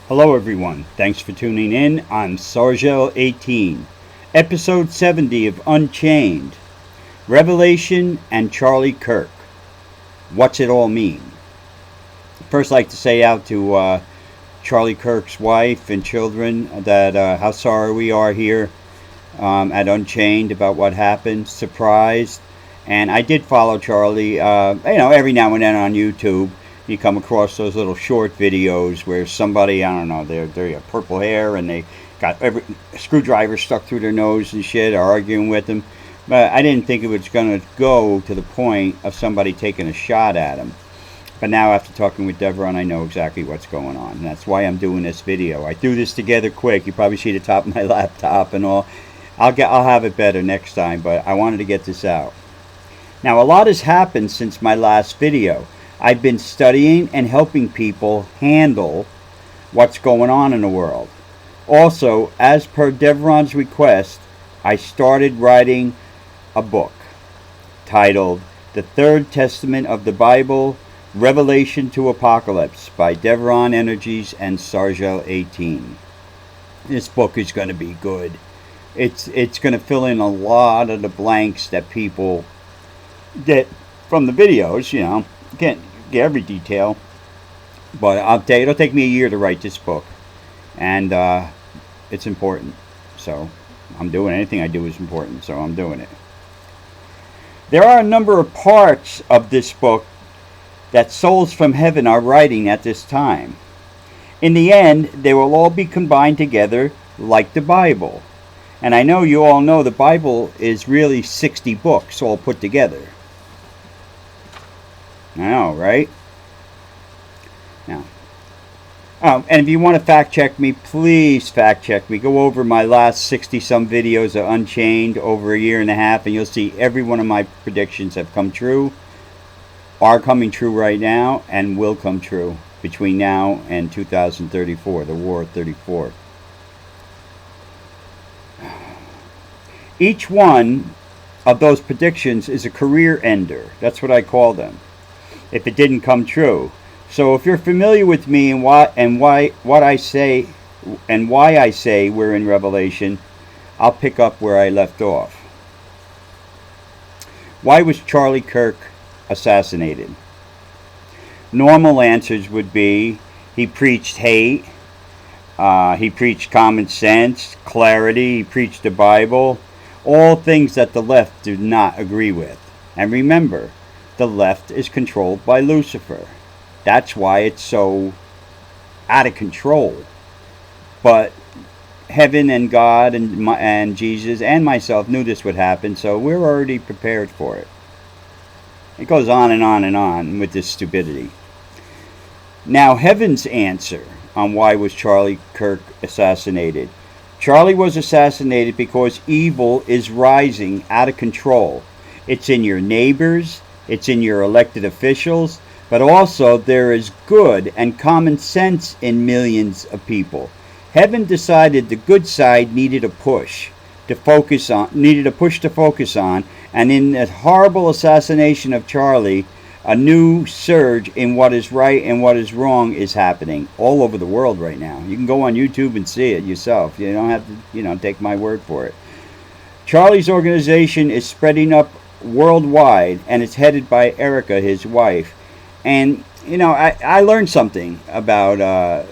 Hello everyone, thanks for tuning in. I'm Sargel18, episode 70 of Unchained, Revelation and Charlie Kirk. What's it all mean? First, I'd like to say out to Charlie Kirk's wife and children that how sorry we are here at Unchained about what happened. Surprised. And I did follow Charlie, every now and then on YouTube. You come across those little short videos where somebody, I don't know, they have purple hair and they got every screwdriver stuck through their nose and shit, arguing with them. But I didn't think it was going to go to the point of somebody taking a shot at him. But now after talking with Devron, I know exactly what's going on. And that's why I'm doing this video. I threw this together quick. You probably see the top of my laptop and all. I'll have it better next time, but I wanted to get this out. Now, a lot has happened since my last video. I've been studying and helping people handle what's going on in the world. Also, as per Devron's request, I started writing a book titled The Third Testament of the Bible, Revelation to Apocalypse by Devron Energies and Sargel18. This book is going to be good. It's going to fill in a lot of the blanks that people get from the videos, Can't get every detail, but I'll tell you, it'll take me a year to write this book, and it's important, so I'm doing anything I do is important, so I'm doing it. There are a number of parts of this book that souls from heaven are writing at this time. In the end, they will all be combined together like the Bible, and I know you all know the Bible is really 60 books all put together. I know, right? Now, and if you want to fact check me, please fact check me. Go over my last 60-some videos of Unchained over a year and a half, and you'll see every one of my predictions have come true, are coming true right now, and will come true between now and 2034, the War of 34. Each one of those predictions is a career ender. That's what I call them, if it didn't come true. So if you're familiar with me and why I say we're in Revelation, I'll pick up where I left off. Why was Charlie Kirk assassinated? Normal answers would be he preached hate, he preached common sense, clarity, he preached the Bible, all things that the left do not agree with. And remember, the left is controlled by Lucifer. That's why it's so out of control. But heaven and God and Jesus and myself knew this would happen, so we're already prepared for it. It goes on and on and on with this stupidity. Now, heaven's answer on why was Charlie Kirk assassinated. Charlie was assassinated because evil is rising out of control. It's in your neighbors, it's in your elected officials, but also there is good and common sense in millions of people. Heaven decided the good side needed a push to focus on, and in that horrible assassination of Charlie, a new surge in what is right and what is wrong is happening all over the world right now. You can go on YouTube and see it yourself. You don't have to, take my word for it. Charlie's organization is spreading up worldwide, and it's headed by Erica, his wife. And I learned something about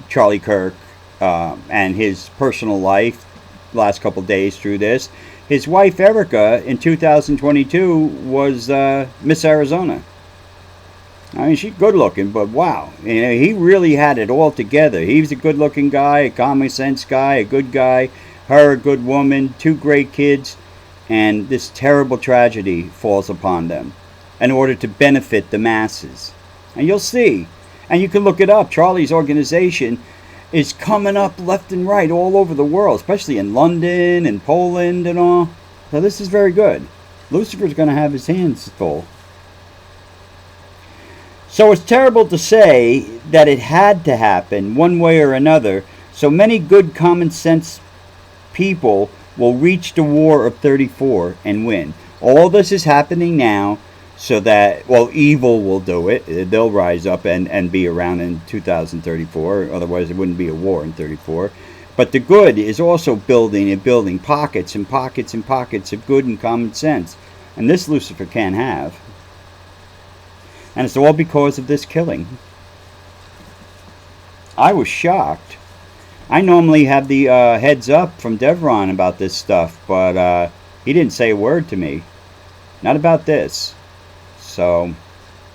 Charlie Kirk and his personal life last couple days through this. His wife Erica in 2022 was Miss Arizona. I mean, she's good looking, but wow, he really had it all together. He was a good looking guy, a common sense guy, a good guy, her a good woman, 2 great kids. And this terrible tragedy falls upon them in order to benefit the masses. And you'll see, and you can look it up, Charlie's organization is coming up left and right all over the world, especially in London and Poland and all. So this is very good. Lucifer's going to have his hands full. So it's terrible to say that it had to happen one way or another. So many good common sense people will reach the War of 34 and win. All this is happening now so that, well, evil will do it. They'll rise up and be around in 2034. Otherwise, it wouldn't be a war in 34. But the good is also building and building pockets and pockets and pockets of good and common sense. And this Lucifer can't have. And it's all because of this killing. I was shocked. I normally have the heads up from Devron about this stuff, but he didn't say a word to me. Not about this. So,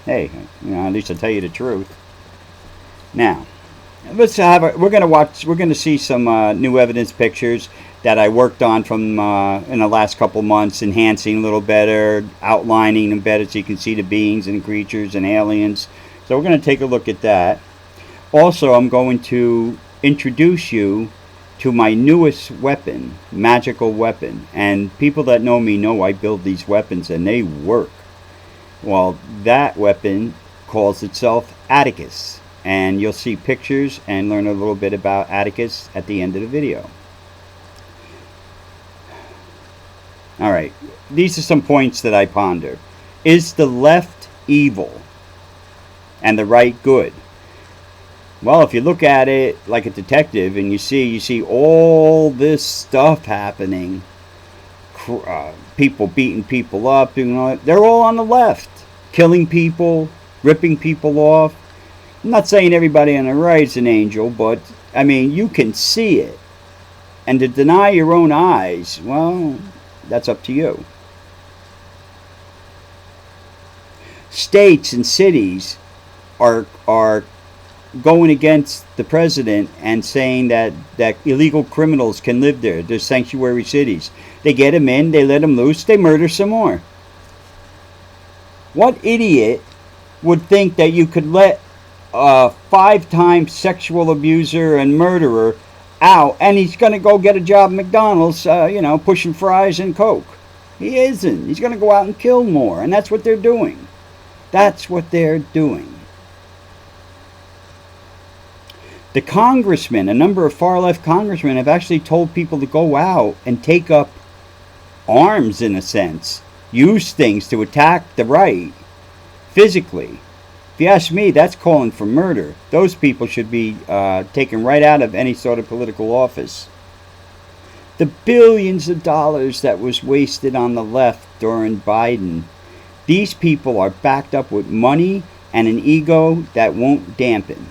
hey, at least I'll tell you the truth. Now, let's have we're gonna see some new evidence pictures that I worked on from in the last couple months, enhancing a little better, outlining them better so you can see the beings and creatures and aliens. So we're gonna take a look at that. Also, I'm going to introduce you to my newest weapon, magical weapon. And people that know me know I build these weapons and they work. Well, that weapon calls itself Atticus. And you'll see pictures and learn a little bit about Atticus at the end of the video. Alright, these are some points that I ponder. Is the left evil and the right good? Well, if you look at it like a detective and you see all this stuff happening, people beating people up, they're all on the left, killing people, ripping people off. I'm not saying everybody on the right's an angel, but I mean, you can see it. And to deny your own eyes, well, that's up to you. States and cities are going against the president and saying that illegal criminals can live there. They're sanctuary cities. They get them in, they let them loose, they murder some more. What idiot would think that you could let a 5-time sexual abuser and murderer out and he's going to go get a job at McDonald's, pushing fries and Coke? He isn't. He's going to go out and kill more, and that's what they're doing. That's what they're doing. The congressmen, a number of far-left congressmen, have actually told people to go out and take up arms, in a sense. Use things to attack the right, physically. If you ask me, that's calling for murder. Those people should be taken right out of any sort of political office. The billions of dollars that was wasted on the left during Biden, these people are backed up with money and an ego that won't dampen.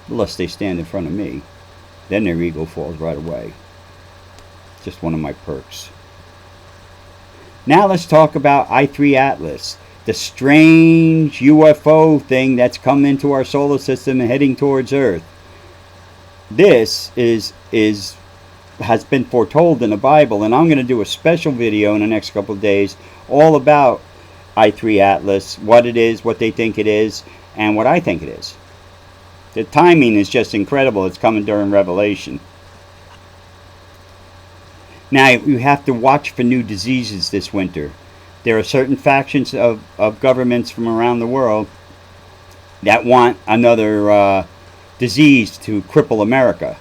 Unless they stand in front of me. Then their ego falls right away. Just one of my perks. Now let's talk about I3 Atlas, the strange UFO thing that's come into our solar system and heading towards Earth. This has been foretold in the Bible, and I'm going to do a special video in the next couple of days all about I3 Atlas, what it is, what they think it is, and what I think it is. The timing is just incredible. It's coming during Revelation. Now, you have to watch for new diseases this winter. There are certain factions of governments from around the world that want another disease to cripple America.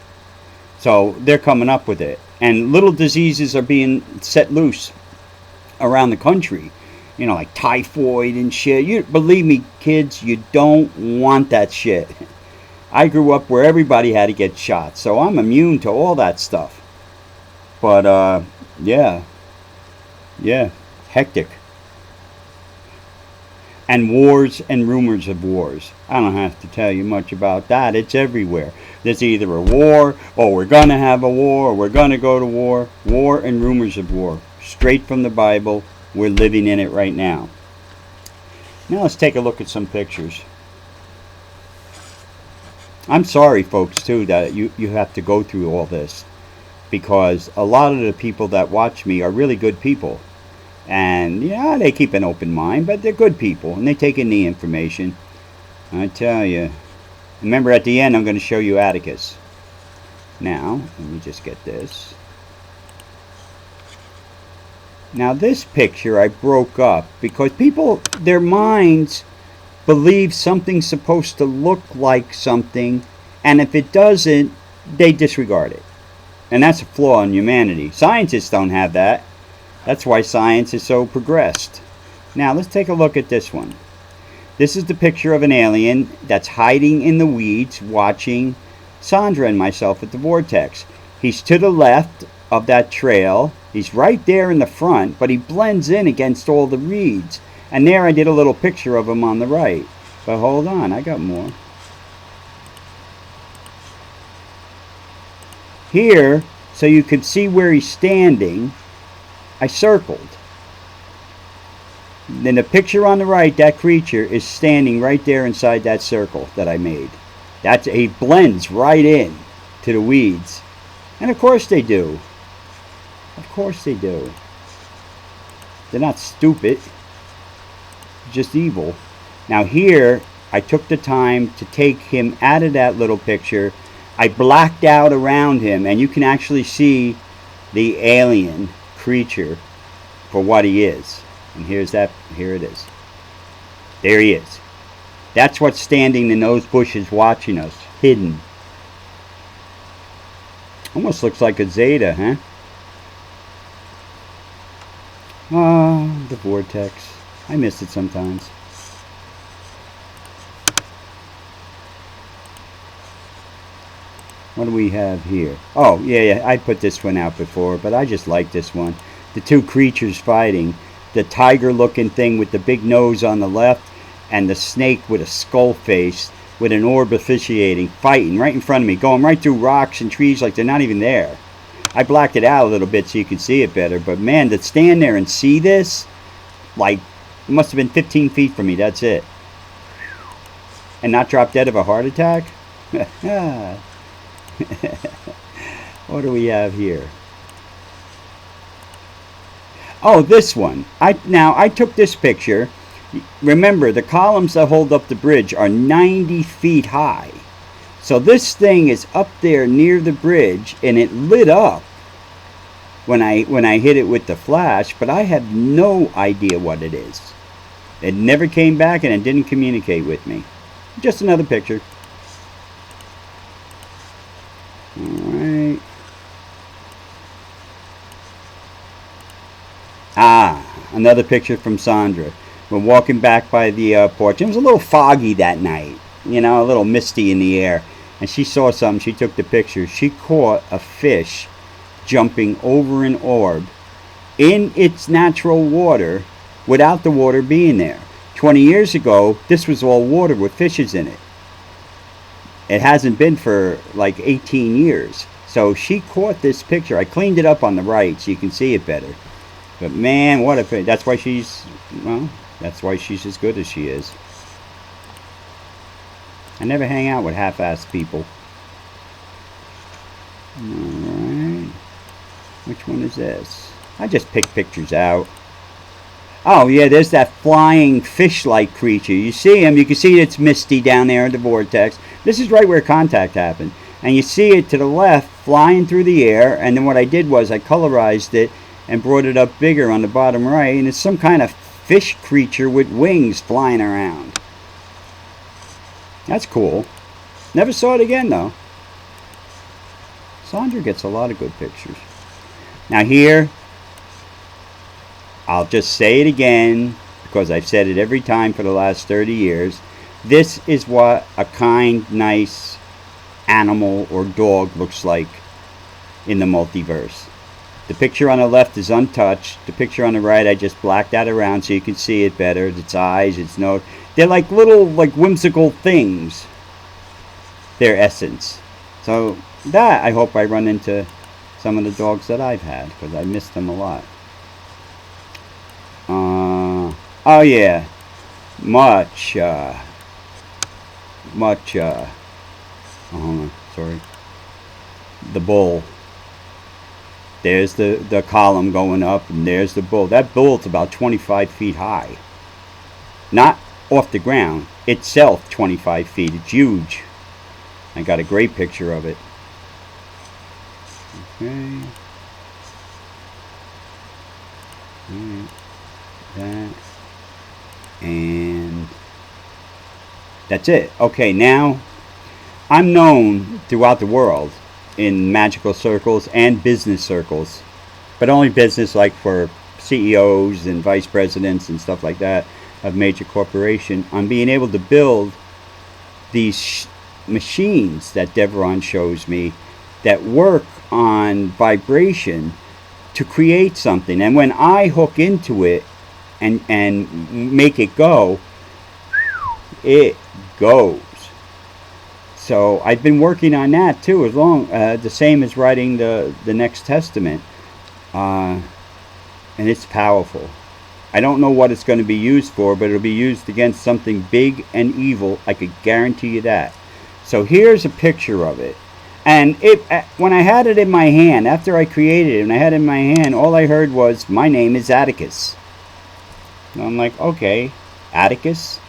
So they're coming up with it. And little diseases are being set loose around the country. Like typhoid and shit. Believe me, kids, you don't want that shit. I grew up where everybody had to get shot, so I'm immune to all that stuff. But, yeah, hectic. And wars and rumors of wars. I don't have to tell you much about that. It's everywhere. There's either a war, or we're going to have a war, or we're going to go to war. War and rumors of war. Straight from the Bible. We're living in it right now. Now let's take a look at some pictures. I'm sorry, folks, too, that you have to go through all this. Because a lot of the people that watch me are really good people. And, they keep an open mind, but they're good people. And they take in the information. I tell you. Remember, at the end, I'm going to show you Atticus. Now, let me just get this. Now, this picture I broke up because people, their minds believe something's supposed to look like something. And if it doesn't, they disregard it. And that's a flaw in humanity. Scientists don't have that. That's why science is so progressed. Now let's take a look at this one. This is the picture of an alien that's hiding in the weeds watching Sandra and myself at the Vortex. He's to the left of that trail. He's right there in the front, but he blends in against all the reeds. And there I did a little picture of him on the right. But hold on, I got more. Here, so you could see where he's standing, I circled. Then the picture on the right, that creature is standing right there inside that circle that I made. He blends right in to the weeds. And of course they do. Of course they do. They're not stupid. Just evil. Now here, I took the time to take him out of that little picture. I blacked out around him, and you can actually see the alien creature for what he is. And here it is. There he is. That's what's standing in those bushes watching us, hidden. Almost looks like a Zeta, huh? Oh, the Vortex. I miss it sometimes. What do we have here? Oh, yeah, I put this one out before, but I just like this one. The two creatures fighting. The tiger-looking thing with the big nose on the left, and the snake with a skull face with an orb officiating, fighting right in front of me, going right through rocks and trees like they're not even there. I blacked it out a little bit so you can see it better, but man, to stand there and see this, like, it must have been 15 feet from me, that's it. And not drop dead of a heart attack? What do we have here? Oh, this one. I took this picture. Remember, the columns that hold up the bridge are 90 feet high. So this thing is up there near the bridge, and it lit up when I hit it with the flash, but I have no idea what it is. It never came back, and it didn't communicate with me. Just another picture. Alright. Another picture from Sandra. We're walking back by the porch. It was a little foggy that night. You know, a little misty in the air. And she saw something. She took the picture. She caught a fish jumping over an orb in its natural water without the water being there. 20 years ago, this was all water with fishes in it. It hasn't been for like 18 years. So she caught this picture. I cleaned it up on the right so you can see it better. But man, what a... That's why she's... Well, that's why she's as good as she is. I never hang out with half-assed people. Alright. Which one is this? I just pick pictures out. Oh, yeah, there's that flying fish-like creature. You see him. You can see it's misty down there in the vortex. This is right where contact happened. And you see it to the left flying through the air. And then what I did was I colorized it and brought it up bigger on the bottom right. And it's some kind of fish creature with wings flying around. That's cool. Never saw it again, though. Sandra gets a lot of good pictures. Now here, I'll just say it again, because I've said it every time for the last 30 years. This is what a kind, nice animal or dog looks like in the multiverse. The picture on the left is untouched. The picture on the right, I just blacked that around so you can see it better. Its eyes, its nose. They're like little, like whimsical things. Their essence. So that, I hope I run into some of the dogs that I've had, because I miss them a lot. Oh yeah. Much, oh, hold on, sorry. The bull. There's the column going up, and there's the bull. That bull's about 25 feet high. Not off the ground. Itself 25 feet. It's huge. I got a great picture of it. Okay. Alright. That. And that's it. Okay, now I'm known throughout the world in magical circles and business circles, but only business, like for CEOs and vice presidents and stuff like that of major corporation on being able to build these machines that Deveron shows me that work on vibration to create something. And when I hook into it and make it go, it goes. So I've been working on that too, as long the same as writing the next testament, and it's powerful. I don't know what it's going to be used for, but it'll be used against something big and evil. I could guarantee you that. So here's a picture of it. And when I had it in my hand, after I created it and I had it in my hand, all I heard was, "My name is Atticus." And I'm like, okay, Atticus?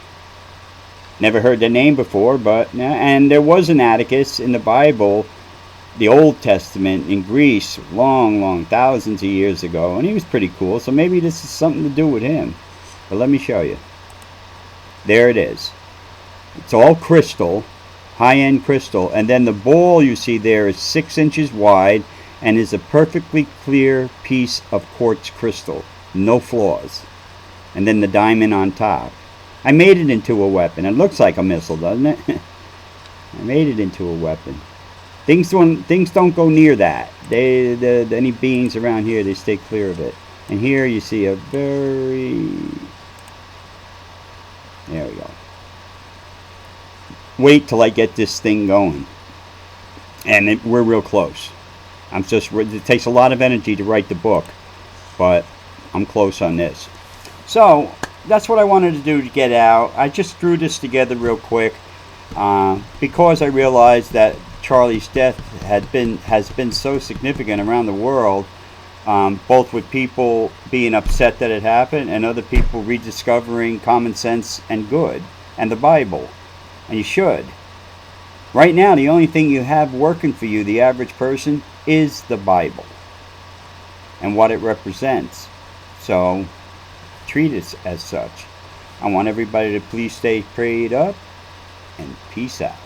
Never heard the name before, but... And there was an Atticus in the Bible, the Old Testament, in Greece, long, thousands of years ago. And he was pretty cool, so maybe this is something to do with him. But let me show you. There it is. It's all crystal. High-end crystal, and then the ball you see there is 6 inches wide and is a perfectly clear piece of quartz crystal, no flaws, and then the diamond on top. I made it into a weapon. It looks like a missile, doesn't it? I made it into a weapon. Things don't go near that. Any beings around here, they stay clear of it. And here you see a very... There we go. Wait till I get this thing going, and we're real close. It takes a lot of energy to write the book, but I'm close on this. So that's what I wanted to do to get out. I just threw this together real quick because I realized that Charlie's death has been so significant around the world, both with people being upset that it happened and other people rediscovering common sense and good and the Bible. And you should. Right now, the only thing you have working for you, the average person, is the Bible and what it represents. So, treat it as such. I want everybody to please stay prayed up, and peace out.